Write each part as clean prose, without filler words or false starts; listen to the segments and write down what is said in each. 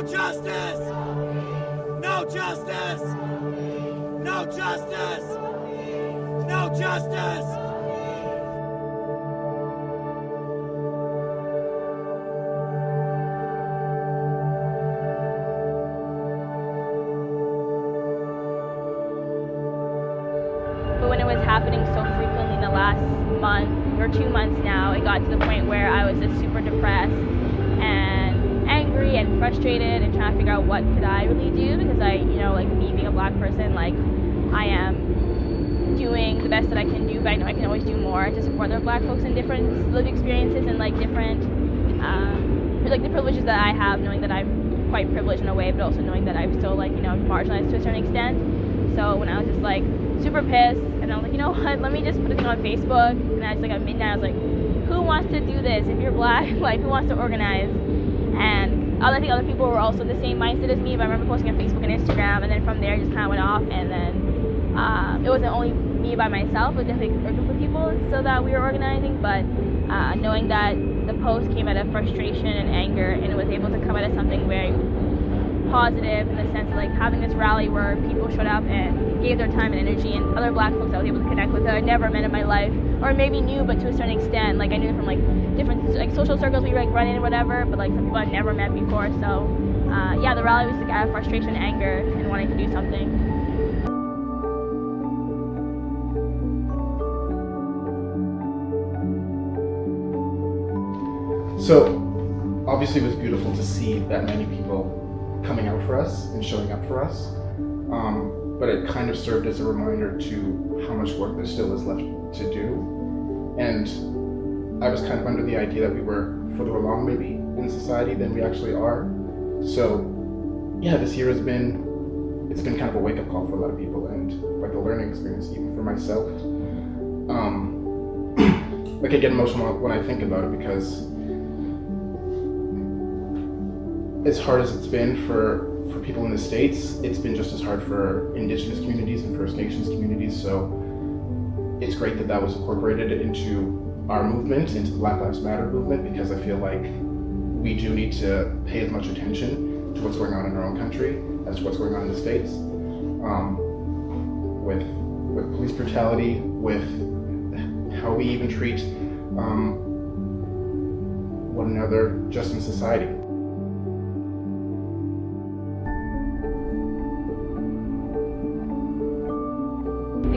justice! No justice! No justice! No justice! But when it was happening so frequently in the last month or 2 months now, it got to the point where I was just super depressed and angry and frustrated and trying to figure out what could I really do, because I, like me being a black person, like I am doing the best that I can do, but I know I can always do more to support other black folks in different lived experiences and like different, like the privileges that I have, knowing that I'm quite privileged in a way, but also knowing that I'm still like, marginalized to a certain extent. So when I was just like super pissed, and I was like, you know what, let me just put a thing on Facebook, and I just like at midnight I was like, who wants to do this? If you're black, like who wants to organize? And I think other people were also the same mindset as me, but I remember posting on Facebook and Instagram, and then from there it just kind of went off, and then it wasn't only me by myself, it was definitely a group of people so that we were organizing, but knowing that the post came out of frustration and anger, and it was able to come out of something very positive in the sense of like having this rally where people showed up and gave their time and energy, and other black folks I was able to connect with that I never met in my life, or maybe knew, but to a certain extent, like I knew from like different like social circles we like run in or whatever, but like some people I'd never met before. So yeah, the rally was like out of frustration, anger, and wanting to do something. So obviously it was beautiful to see that many people coming out for us and showing up for us, but it kind of served as a reminder to how much work there still is left to do. And I was kind of under the idea that we were further along maybe in society than we actually are. So yeah, this year it's been kind of a wake-up call for a lot of people, and like a learning experience even for myself. Like I get emotional when I think about it, because as hard as it's been for people in the States, it's been just as hard for Indigenous communities and First Nations communities. So it's great that that was incorporated into our movement, into the Black Lives Matter movement, because I feel like we do need to pay as much attention to what's going on in our own country as to what's going on in the States. With police brutality, with how we even treat one another just in society.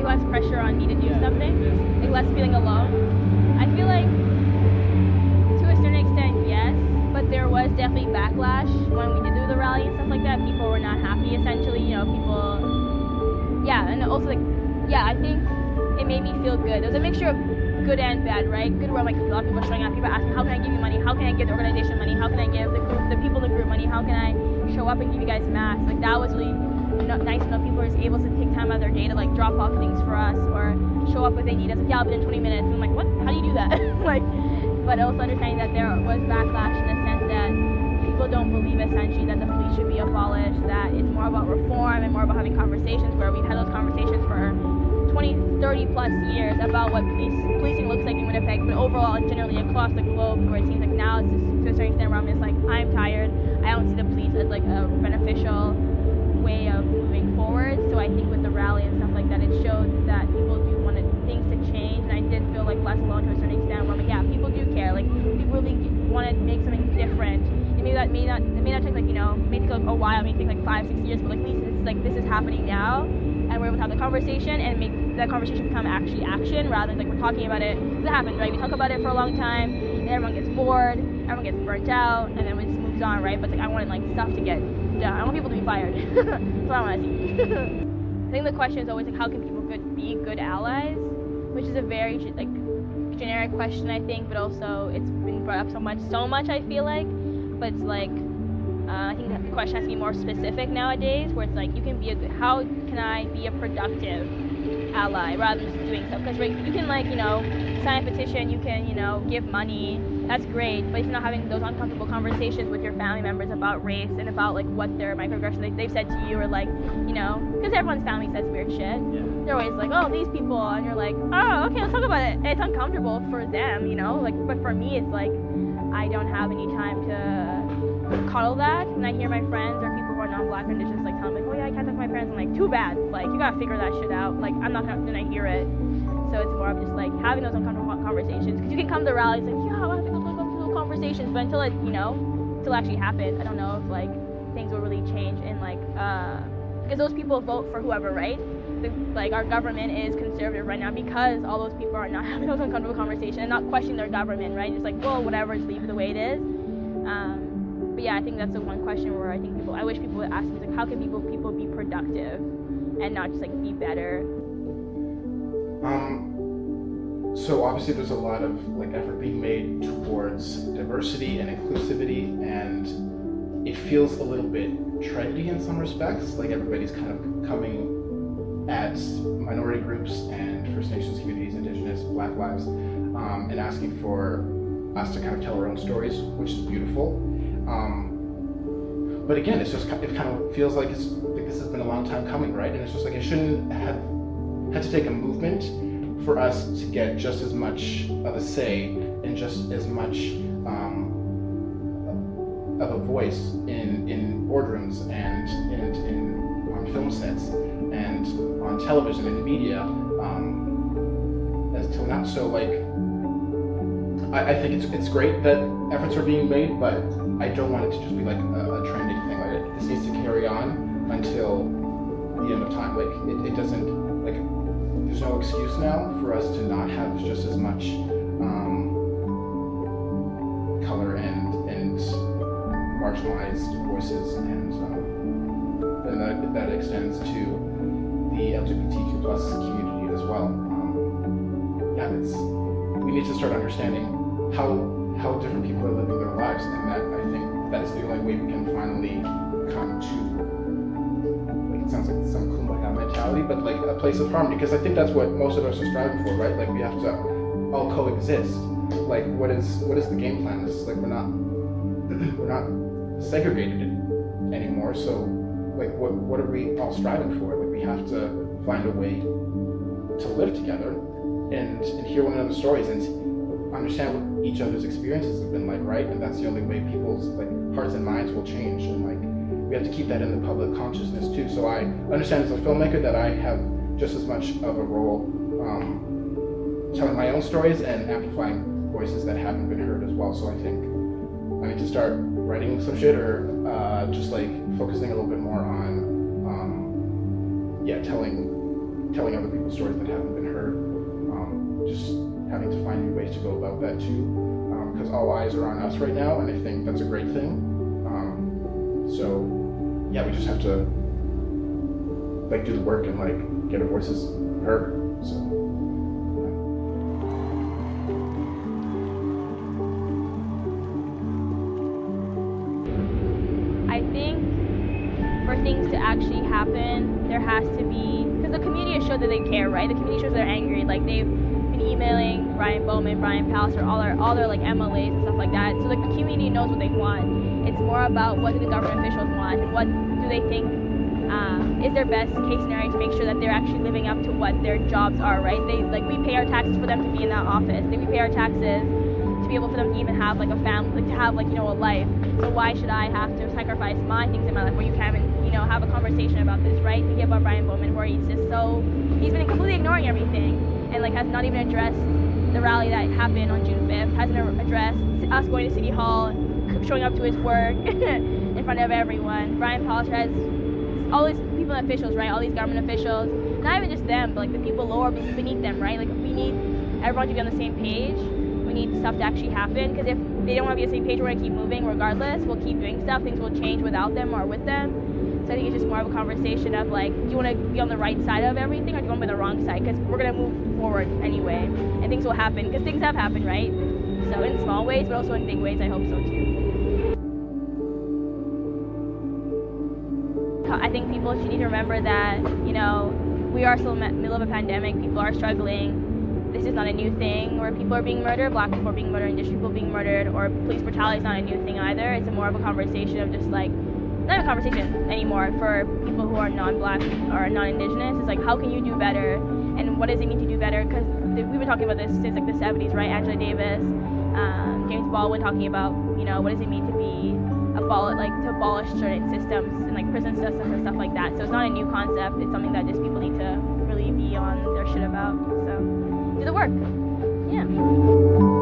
Less pressure on me to do something, like less feeling alone. I feel like to a certain extent, yes, but there was definitely backlash when we did do the rally and stuff like that. People were not happy, essentially, people, yeah, and also like, yeah, I think it made me feel good. It was a mixture of good and bad, right? Good where like a lot of people are showing up, people asking, how can I give you money? How can I give the organization money? How can I give the people in the group money? How can I show up and give you guys masks? Like that was really nice enough. People were able to take time out of their day to like drop off things for us or show up when they need us. Like, yeah, I'll be in 20 minutes. And I'm like, what? How do you do that? Like, but also understanding that there was backlash in the sense that people don't believe essentially that the police should be abolished, that it's more about reform and more about having conversations, where we've had those conversations for 20, 30 plus years about what policing looks like in Winnipeg, but overall generally across the globe, where it seems like now it's just to a certain extent where I'm just like, I'm tired. I don't see the police as like a beneficial way of moving forward. So I think with the rally and stuff like that, it showed that people do want things to change, and I did feel like less alone to a certain extent, where I'm like, yeah, people do care, like people really want to make something different. And maybe that may not take like, may take like a while, may take like 5-6 years, but like at least this is happening now, and we're able to have the conversation and make that conversation become actually action, rather than like we're talking about it. It happens, right? We talk about it for a long time, and everyone gets bored, everyone gets burnt out, and then it just moves on, right? But it's like I wanted like stuff to get done. I want people to be fired. That's what I want to see. I think the question is always like, how can people be good allies, which is a very like generic question, I think, but also it's been brought up so much I feel like, but it's like I think the question has to be more specific nowadays, where it's like you can be how can I be a productive ally rather than just doing stuff? Because you can like sign a petition, you can give money, that's great, but if you're not having those uncomfortable conversations with your family members about race and about like what their microaggressions they've said to you, or like because everyone's family says weird shit, they're always like, oh, these people, and you're like, oh, okay, let's talk about it, and it's uncomfortable for them, like, but for me it's like I don't have any time to coddle that when I hear my friends or people who are non-black or indigenous like tell me like, oh yeah, I can't talk to my parents. I'm like, too bad. Like, you gotta figure that shit out. Like, I'm not gonna hear it. So it's more of just like having those uncomfortable conversations, because you can come to rallies like, yeah, I want to have those uncomfortable conversations, but until it, until it actually happens, I don't know if like things will really change in like because those people vote for whoever, right? Like our government is conservative right now because all those people are not having those uncomfortable conversations and not questioning their government, right? Just like, well, whatever, just leave it the way it is. But yeah, I think that's the one question where I wish people would ask me, like, how can people be productive and not just like be better? So obviously there's a lot of like effort being made towards diversity and inclusivity, and it feels a little bit trendy in some respects. Like everybody's kind of coming at minority groups and First Nations communities, Indigenous, Black lives, and asking for us to kind of tell our own stories, which is beautiful. But again, it kind of feels like this has been a long time coming, right? And it's just like it shouldn't have had to take a movement for us to get just as much of a say and just as much of a voice in boardrooms and on film sets and on television and media as till now. So like, I think it's great that efforts are being made, but I don't want it to just be like a trending thing. Like this needs to carry on until the end of time. Like it doesn't, like, there's no excuse now for us to not have just as much color and marginalized voices, and that extends to the LGBTQ plus community as well. We need to start understanding how different people are living their lives, and that I think that's the only way we can finally come to, like, it sounds like some kumbaya mentality, but like a place of harmony, because I think that's what most of us are striving for, right? Like we have to all coexist. Like what is the game plan? This is like we're not segregated anymore, so like what are we all striving for? Like we have to find a way to live together and hear one another's stories and understand what each other's experiences have been like, right? And that's the only way people's like hearts and minds will change, and like we have to keep that in the public consciousness too. So I understand as a filmmaker that I have just as much of a role telling my own stories and amplifying voices that haven't been heard as well. So I think I need to start writing some shit, or just like focusing a little bit more on telling other people's stories that haven't been heard. Just having to find new ways to go about that too, because all eyes are on us right now, and I think that's a great thing. So yeah, we just have to like do the work and like get our voices heard. So. I think for things to actually happen, there has to be, because the community has showed that they care, right? The community shows they're angry. Like they've been emailing Brian Bowman, Brian Palliser, all their like MLAs and stuff like that. So the community knows what they want. It's more about what do the government officials want and what do they think is their best case scenario to make sure that they're actually living up to what their jobs are, right? We pay our taxes for them to be in that office. We pay our taxes to be able for them to even have like a family, like to have like, a life. So why should I have to sacrifice my things in my life where you can have a conversation about this, right? Thinking about Brian Bowman, where he's been completely ignoring everything and like has not even addressed the rally that happened on June 5th, hasn't addressed us going to City Hall, showing up to his work in front of everyone. Brian Palliser has all these people and officials, right? All these government officials, not even just them, but like the people lower beneath them, right? Like we need everyone to be on the same page. We need stuff to actually happen, because if they don't want to be on the same page, we're going to keep moving regardless. We'll keep doing stuff. Things will change without them or with them. So I think it's just more of a conversation of like, do you want to be on the right side of everything, or do you want to be on the wrong side? Because we're going to move forward anyway, and things will happen, because things have happened, right? So in small ways, but also in big ways, I hope so too. I think people should need to remember that, we are still in the middle of a pandemic. People are struggling. This is not a new thing where people are being murdered, black people are being murdered, indigenous people being murdered, or police brutality is not a new thing either. It's more of a conversation of just like, not a conversation anymore for people who are non-black or non-indigenous. It's like, how can you do better, and what does it mean to do better? Because we've been talking about this since like the 70s, right? Angela Davis, James Baldwin talking about, what does it mean to be a abolish certain systems and like prison systems and stuff like that. So it's not a new concept. It's something that just people need to really be on their shit about. So do the work. Yeah.